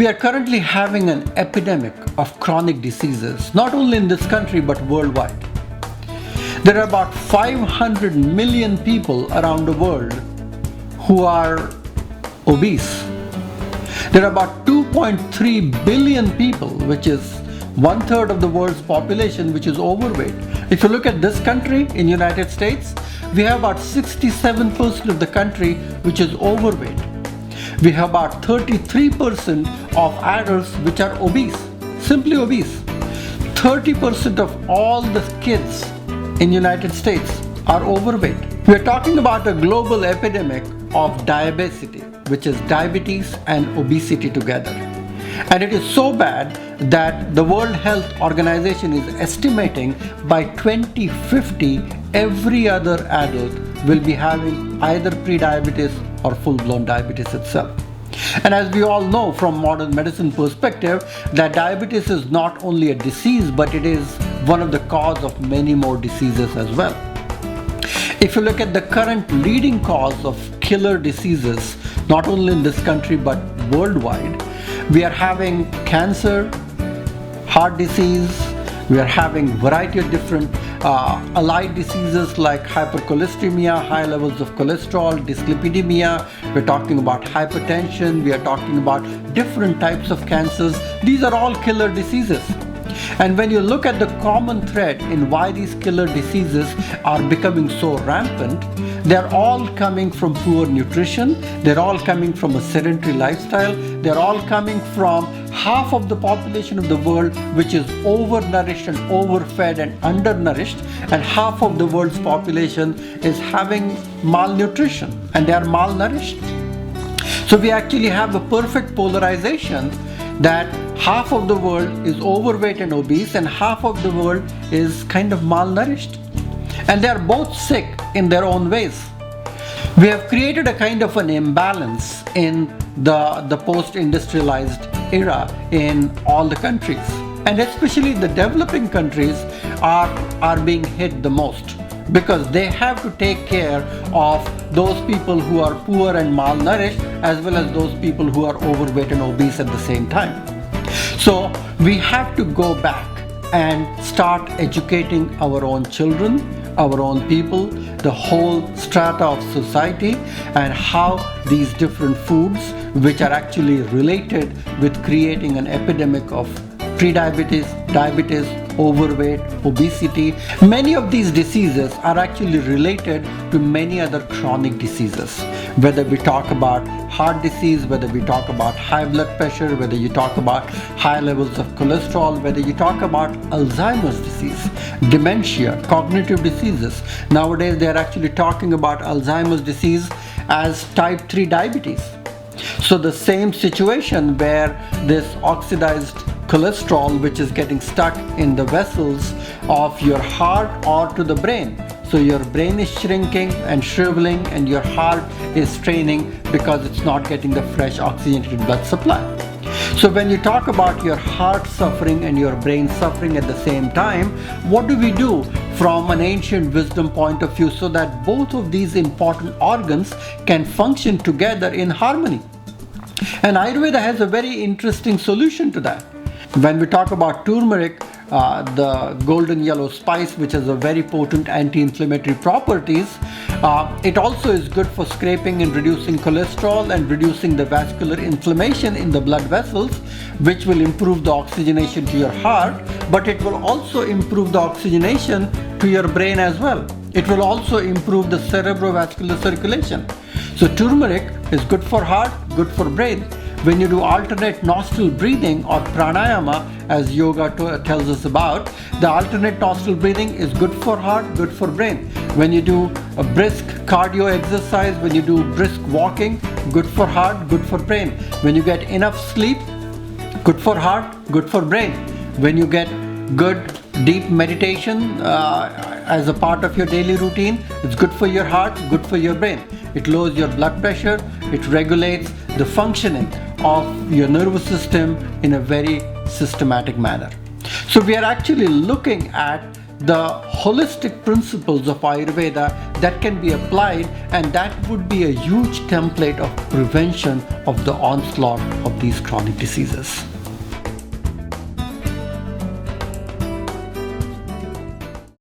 We are currently having an epidemic of chronic diseases, not only in this country but worldwide. There are about 500 million people around the world who are obese. There are about 2.3 billion people, which is 1/3 of the world's population, which is overweight. If you look at this country in United States, we have about 67% of the country which is overweight. We have about 33% of adults which are obese, simply obese. 30% of all the kids in United States are overweight. We are talking about a global epidemic of diabesity, which is diabetes and obesity together. And it is so bad that the World Health Organization is estimating by 2050 every other adult will be having either pre-diabetes or full-blown diabetes itself. And as we all know from modern medicine perspective, that diabetes is not only a disease, but it is one of the cause of many more diseases as well. If you look at the current leading cause of killer diseases, not only in this country but worldwide, we are having cancer, heart disease, we are having variety of different allied diseases like hypercholesteremia, high levels of cholesterol, dyslipidemia, we're talking about hypertension, we are talking about different types of cancers. These are all killer diseases. And when you look at the common thread in why these killer diseases are becoming so rampant, they're all coming from poor nutrition, they're all coming from a sedentary lifestyle, they're all coming from half of the population of the world which is overnourished and overfed and undernourished, and half of the world's population is having malnutrition and they are malnourished. So we actually have a perfect polarization that half of the world is overweight and obese and half of the world is kind of malnourished. And they are both sick in their own ways. We have created a kind of an imbalance in the post-industrialized era in all the countries. And especially the developing countries are being hit the most, because they have to take care of those people who are poor and malnourished as well as those people who are overweight and obese at the same time. So we have to go back and start educating our own children, our own people, the whole strata of society, and how these different foods, which are actually related with creating an epidemic of prediabetes, diabetes, overweight, obesity. Many of these diseases are actually related to many other chronic diseases. Whether we talk about heart disease, whether we talk about high blood pressure, whether you talk about high levels of cholesterol, whether you talk about Alzheimer's disease, dementia, cognitive diseases. Nowadays they are actually talking about Alzheimer's disease as type 3 diabetes. So the same situation where this oxidized cholesterol which is getting stuck in the vessels of your heart or to the brain. So your brain is shrinking and shriveling and your heart is straining because it's not getting the fresh oxygenated blood supply. So when you talk about your heart suffering and your brain suffering at the same time, what do we do from an ancient wisdom point of view so that both of these important organs can function together in harmony? And Ayurveda has a very interesting solution to that. When we talk about turmeric, the golden yellow spice, which has a very potent anti-inflammatory properties, it also is good for scraping and reducing cholesterol and reducing the vascular inflammation in the blood vessels, which will improve the oxygenation to your heart, but it will also improve the oxygenation to your brain as well. It will also improve the cerebrovascular circulation. So turmeric is good for heart, good for brain. When you do alternate nostril breathing or pranayama, as yoga tells us about, the alternate nostril breathing is good for heart, good for brain. When you do a brisk cardio exercise, when you do brisk walking, good for heart, good for brain. When you get enough sleep, good for heart, good for brain. When you get good deep meditation as a part of your daily routine, it's good for your heart, good for your brain. It lowers your blood pressure, it regulates the functioning of your nervous system in a very systematic manner. So we are actually looking at the holistic principles of Ayurveda that can be applied, and that would be a huge template of prevention of the onslaught of these chronic diseases.